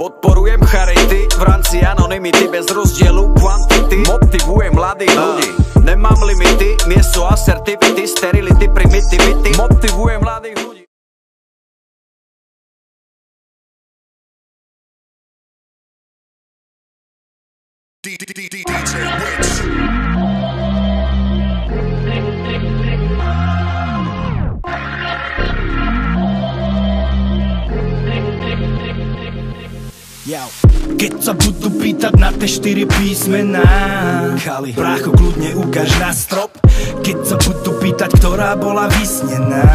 Podporujem charity v rámci anonymity bez rozdielu kvantity. Motivujem mladých ľudí, nemám limity, miesto assertivity, sterility, primitivity. Motivujem mladých ľudí. DJ Witch. Keď sa budú pýtať na tie 4 písmená, Kali, brácho, kľudne ukáž na strop. Keď sa budú pýtať, ktorá bola vysnená,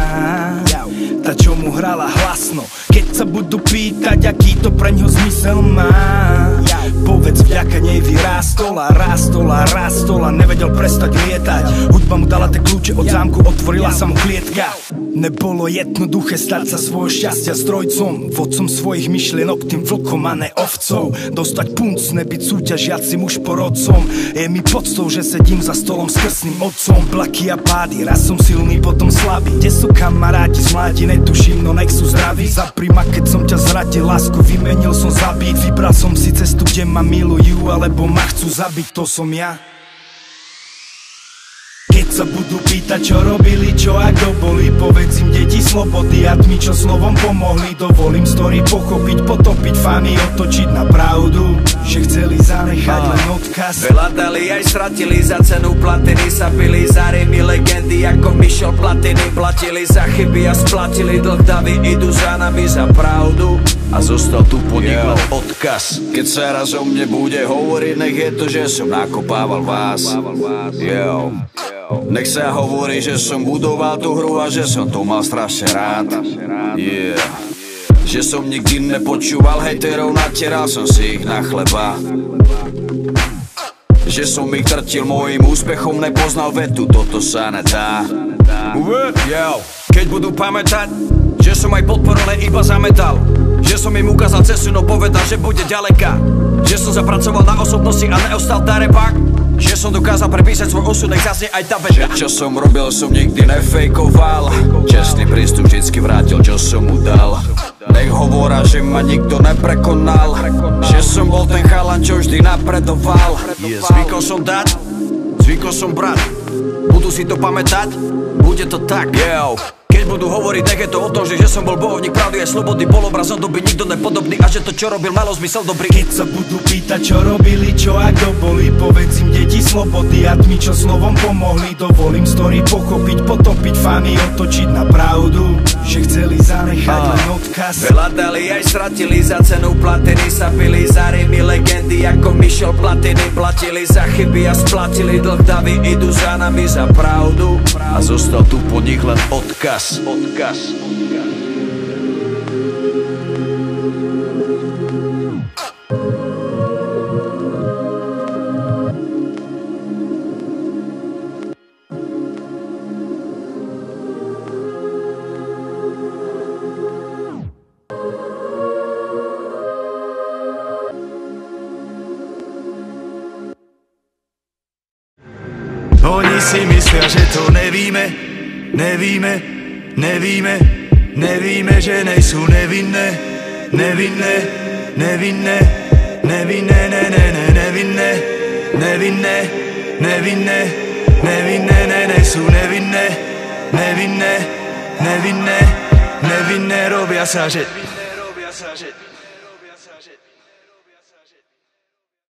tá, čo mu hrala hlasno. Keď sa budú pýtať, aký to preňho zmysel má, povedz, vďaka nej vyrástol a rástol a rástol a nevedel prestať lietať. Hudba mu dala tie kľúče od zámku, otvorila sa mu klietka. Nebolo jednoduché stať sa svojho šťastia strojcom, vodcom svojich myšlienok, tým vlkom a ne ovcov. Dostať punc, nebyť súťažiacim už porodcom. Je mi poctou, že sedím za stolom s krstným otcom. Plaky a pády, raz som silný, potom slabý. Kde sú kamaráti z mladí, netuším, no nech sú zdraví. Za prima, keď som ťa zradil, lásku vymenil som za byt. Vybral som si cestu, kde ma milujú, alebo ma chcú zabiť, to som ja. Keď sa budú pýtať, čo robili, čo a kto boli, povedz im, deti slobody a tmy, čo slovom pomohli. Dovolím story pochopiť, potopiť famy, otočiť na pravdu, že chceli zanechať len odkaz. Veľa dali aj stratili, za cenu platiny sa pili, za rymy legendy ako Michel Platiny. Platili za chyby a splatili dlh, davy idú za nami za pravdu a zostal tu po nich len odkaz. Keď sa raz o mne bude hovoriť, nech je to, že som nakopával vás. Nech sa hovorí, že som budoval tú hru a že som to mal strašne rád. Že som nikdy nepočúval hejterov, natieral som si ich na chleba. Že som ich trtil mojim úspechom, nepoznal vetu, toto sa nedá. Keď budú pamätať, že som aj podporil, iba zametal. Že som im ukázal cestu, no povedal, že bude ďaleka. Že som zapracoval na osobnosti a neostal darebák. Že som dokázal prepísať svoj osud, nech zaznie aj tá veta. Čo som robil, som nikdy nefejkoval. Čestný prístup vždycky vrátil, čo som mu dal. Nech hovorá, že ma nikto neprekonal. Že som bol ten chalan, čo vždy napredoval. Zvykol som dať, zvykol som brať. Budú si to pamätať, bude to tak. Keď budú hovoriť, nech je to o tom, že som bol bojovník pravdy aj slobody, bol obrazom doby, nikto nepodobný a že to, čo robil, malo zmysel dobrý. Keď sa budú pýtať, čo robili, čo a kto boli, povedz im, deti slobody a tmy, čo slovom pomohli. Dovolím story pochopiť, potopiť famy, otočiť na pravdu, že chceli zanechať len odkaz. Veľa dali aj stratili, za cenu platiny sa pili, za rymy legendy ako Michel Platiny. Platili za chyby a splatili dlh, davy idú za nami za pravdu a zostal tu po nich len odkaz. Oni si myslia, že to nevíme, nevíme, že nejsú nevinné, nevinné, nejsú nevinné, robia sa, že